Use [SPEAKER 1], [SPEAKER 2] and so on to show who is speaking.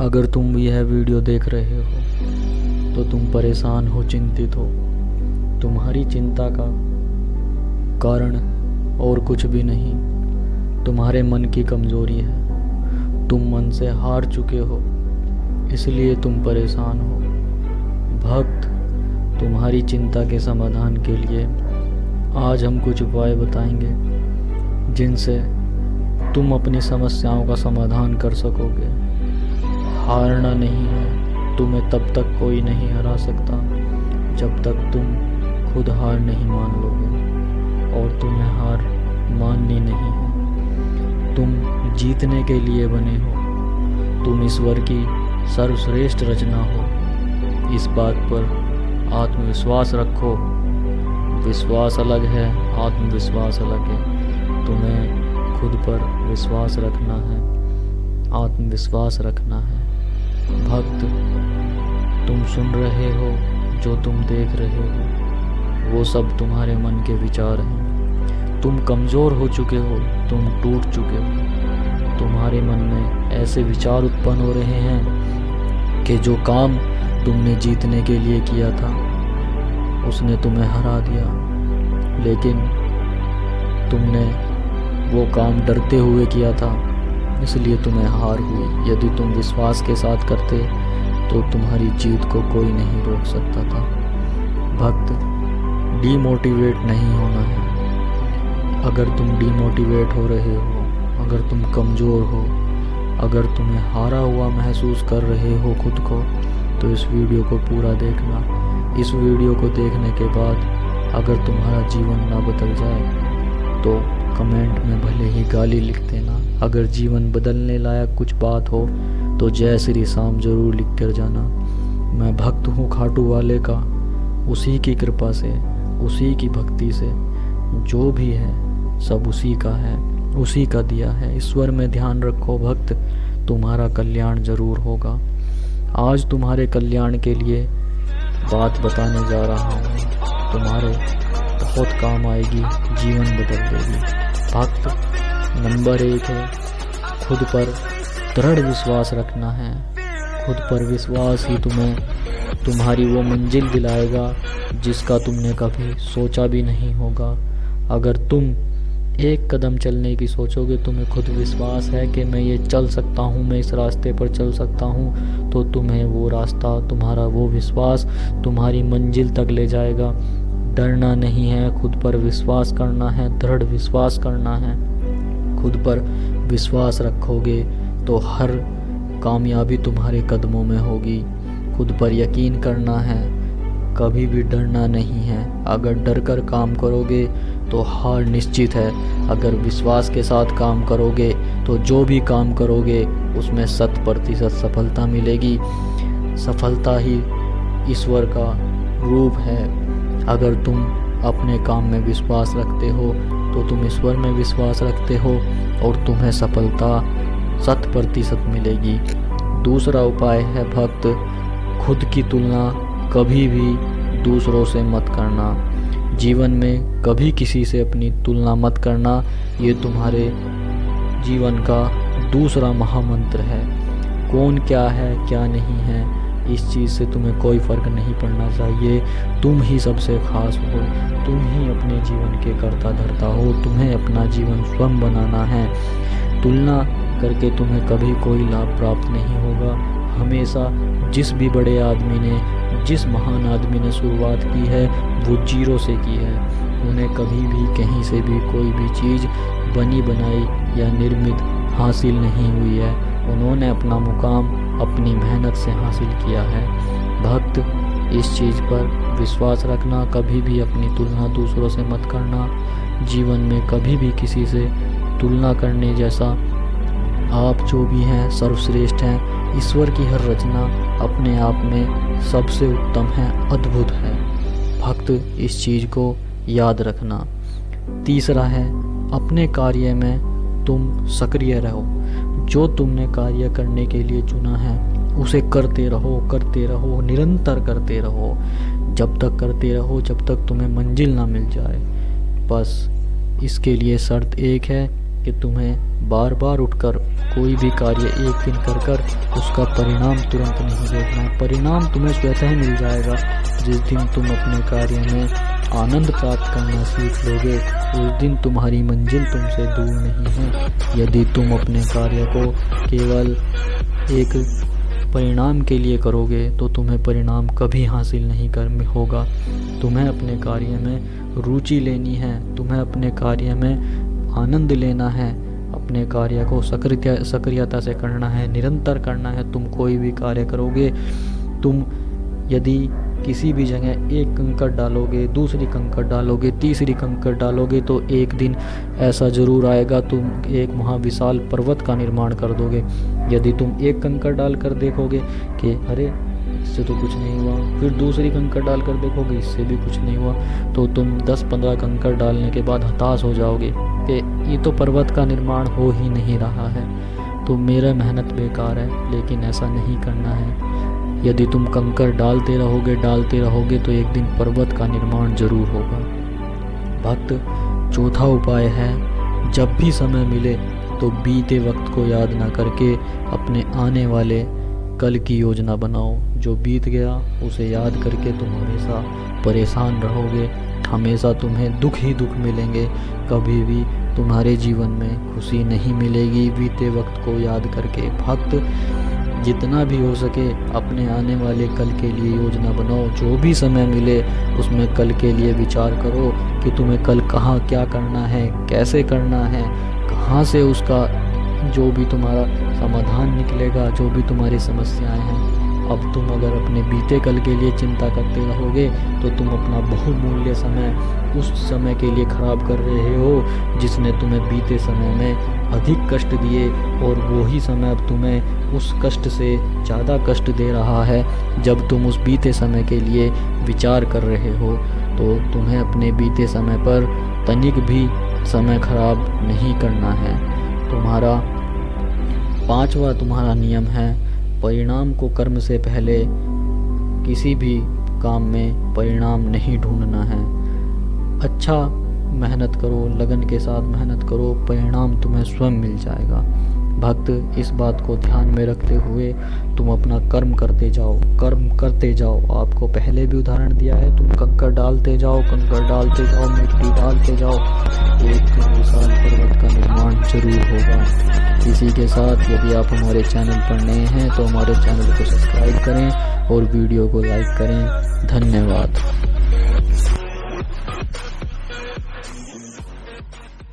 [SPEAKER 1] अगर तुम यह वीडियो देख रहे हो तो तुम परेशान हो, चिंतित हो। तुम्हारी चिंता का कारण और कुछ भी नहीं, तुम्हारे मन की कमजोरी है। तुम मन से हार चुके हो, इसलिए तुम परेशान हो। भक्त, तुम्हारी चिंता के समाधान के लिए आज हम कुछ उपाय बताएंगे जिनसे तुम अपनी समस्याओं का समाधान कर सकोगे। हारना नहीं है, तुम्हें तब तक कोई नहीं हरा सकता जब तक तुम खुद हार नहीं मान लोगे, और तुम्हें हार माननी नहीं है। तुम जीतने के लिए बने हो, तुम ईश्वर की सर्वश्रेष्ठ रचना हो। इस बात पर आत्मविश्वास रखो। विश्वास अलग है, आत्मविश्वास अलग है। तुम्हें खुद पर विश्वास रखना है, आत्मविश्वास रखना है। भक्त, तुम सुन रहे हो, जो तुम देख रहे हो वो सब तुम्हारे मन के विचार हैं। तुम कमज़ोर हो चुके हो, तुम टूट चुके हो। तुम्हारे मन में ऐसे विचार उत्पन्न हो रहे हैं कि जो काम तुमने जीतने के लिए किया था उसने तुम्हें हरा दिया, लेकिन तुमने वो काम डरते हुए किया था, इसलिए तुम्हें हार हुई। यदि तुम विश्वास के साथ करते तो तुम्हारी जीत को कोई नहीं रोक सकता था। भक्त, डीमोटिवेट नहीं होना है। अगर तुम डीमोटिवेट हो रहे हो, अगर तुम कमज़ोर हो, अगर तुम्हें हारा हुआ महसूस कर रहे हो खुद को, तो इस वीडियो को पूरा देखना। इस वीडियो को देखने के बाद अगर तुम्हारा जीवन ना बदल जाए तो कमेंट में भले ही गाली लिख देना। अगर जीवन बदलने लायक कुछ बात हो तो जय श्री राम जरूर लिख कर जाना। मैं भक्त हूँ खाटू वाले का, उसी की कृपा से, उसी की भक्ति से जो भी है सब उसी का है, उसी का दिया है। ईश्वर में ध्यान रखो भक्त, तुम्हारा कल्याण जरूर होगा। आज तुम्हारे कल्याण के लिए बात बताने जा रहा हूँ, तुम्हारे बहुत काम आएगी, जीवन बदल देगी। भक्त, नंबर 1 है खुद पर दृढ़ विश्वास रखना है। खुद पर विश्वास ही तुम्हें तुम्हारी वो मंजिल दिलाएगा जिसका तुमने कभी सोचा भी नहीं होगा। अगर तुम एक कदम चलने की सोचोगे, तुम्हें खुद विश्वास है कि मैं ये चल सकता हूँ, मैं इस रास्ते पर चल सकता हूँ, तो तुम्हें वो रास्ता, तुम्हारा वो विश्वास तुम्हारी मंजिल तक ले जाएगा। डरना नहीं है, खुद पर विश्वास करना है, दृढ़ विश्वास करना है। खुद पर विश्वास रखोगे तो हर कामयाबी तुम्हारे कदमों में होगी। खुद पर यकीन करना है, कभी भी डरना नहीं है। अगर डर कर काम करोगे तो हार निश्चित है। अगर विश्वास के साथ काम करोगे तो जो भी काम करोगे उसमें 100% सफलता मिलेगी। सफलता ही ईश्वर का रूप है। अगर तुम अपने काम में विश्वास रखते हो तो तुम ईश्वर में विश्वास रखते हो और तुम्हें सफलता 100% मिलेगी। दूसरा उपाय है भक्त, खुद की तुलना कभी भी दूसरों से मत करना। जीवन में कभी किसी से अपनी तुलना मत करना। ये तुम्हारे जीवन का दूसरा महामंत्र है। कौन क्या है क्या नहीं है, इस चीज़ से तुम्हें कोई फ़र्क नहीं पड़ना चाहिए। तुम ही सबसे खास हो, तुम ही अपने जीवन के कर्ता धर्ता हो। तुम्हें अपना जीवन स्वयं बनाना है। तुलना करके तुम्हें कभी कोई लाभ प्राप्त नहीं होगा। हमेशा जिस भी बड़े आदमी ने, जिस महान आदमी ने शुरुआत की है वो 0 से की है। उन्हें कभी भी कहीं से भी कोई भी चीज़ बनी बनाई या निर्मित हासिल नहीं हुई है। उन्होंने अपना मुकाम अपनी मेहनत से हासिल किया है। भक्त, इस चीज़ पर विश्वास रखना, कभी भी अपनी तुलना दूसरों से मत करना। जीवन में कभी भी किसी से तुलना करने जैसा आप जो भी हैं सर्वश्रेष्ठ हैं। ईश्वर की हर रचना अपने आप में सबसे उत्तम है, अद्भुत है। भक्त, इस चीज़ को याद रखना। तीसरा है, अपने कार्य में तुम सक्रिय रहो। जो तुमने कार्य करने के लिए चुना है उसे करते रहो, निरंतर करते रहो। जब तक करते रहो जब तक तुम्हें मंजिल ना मिल जाए। बस इसके लिए शर्त एक है कि तुम्हें बार बार उठकर कोई भी कार्य एक दिन कर कर उसका परिणाम तुरंत नहीं देखना। परिणाम तुम्हें स्वतः मिल जाएगा। जिस दिन तुम अपने कार्य में आनंद प्राप्त करना सीख लोगे, उस दिन तुम्हारी मंजिल तुमसे दूर नहीं है। यदि तुम अपने कार्य को केवल एक परिणाम के लिए करोगे तो तुम्हें परिणाम कभी हासिल नहीं कर होगा। तुम्हें अपने कार्य में रुचि लेनी है, तुम्हें अपने कार्य में आनंद लेना है, अपने कार्य को सक्रियता से करना है, निरंतर करना है। तुम कोई भी कार्य करोगे, तुम यदि किसी भी जगह एक कंकड़ डालोगे, दूसरी कंकड़ डालोगे, तीसरी कंकड़ डालोगे, तो एक दिन ऐसा ज़रूर आएगा तुम एक महाविशाल पर्वत का निर्माण कर दोगे। यदि तुम एक कंकड़ डाल कर देखोगे कि अरे इससे तो कुछ नहीं हुआ, फिर दूसरी कंकड़ डाल कर देखोगे इससे भी कुछ नहीं हुआ, तो तुम 10-15 कंकड़ डालने के बाद हताश हो जाओगे कि ये तो पर्वत का निर्माण हो ही नहीं रहा है, तो मेरा मेहनत बेकार है। लेकिन ऐसा नहीं करना है। यदि तुम कंकड़ डालते रहोगे तो एक दिन पर्वत का निर्माण जरूर होगा। भक्त, चौथा उपाय है, जब भी समय मिले तो बीते वक्त को याद ना करके अपने आने वाले कल की योजना बनाओ। जो बीत गया उसे याद करके तुम हमेशा परेशान रहोगे, हमेशा तुम्हें दुख ही दुख मिलेंगे, कभी भी तुम्हारे जीवन में खुशी नहीं मिलेगी बीते वक्त को याद करके। भक्त, जितना भी हो सके अपने आने वाले कल के लिए योजना बनाओ। जो भी समय मिले उसमें कल के लिए विचार करो कि तुम्हें कल कहाँ क्या करना है, कैसे करना है, कहाँ से उसका जो भी तुम्हारा समाधान निकलेगा, जो भी तुम्हारी समस्याएं हैं। अब तुम अगर अपने बीते कल के लिए चिंता करते रहोगे तो तुम अपना बहुमूल्य समय उस समय के लिए खराब कर रहे हो जिसने तुम्हें बीते समय में अधिक कष्ट दिए, और वही समय अब तुम्हें उस कष्ट से ज़्यादा कष्ट दे रहा है। जब तुम उस बीते समय के लिए विचार कर रहे हो तो तुम्हें अपने बीते समय पर तनिक भी समय खराब नहीं करना है। पांचवा तुम्हारा नियम है, परिणाम को कर्म से पहले किसी भी काम में परिणाम नहीं ढूंढना है। अच्छा मेहनत करो, लगन के साथ मेहनत करो, परिणाम तुम्हें स्वयं मिल जाएगा। भक्त, इस बात को ध्यान में रखते हुए तुम अपना कर्म करते जाओ। आपको पहले भी उदाहरण दिया है, तुम कंकड़ डालते जाओ, मिट्टी डालते जाओ, एक दिन विशाल पर्वत का निर्माण जरूर होगा। इसी के साथ यदि आप हमारे चैनल पर नए हैं तो हमारे चैनल को सब्सक्राइब करें और वीडियो को लाइक करें। धन्यवाद।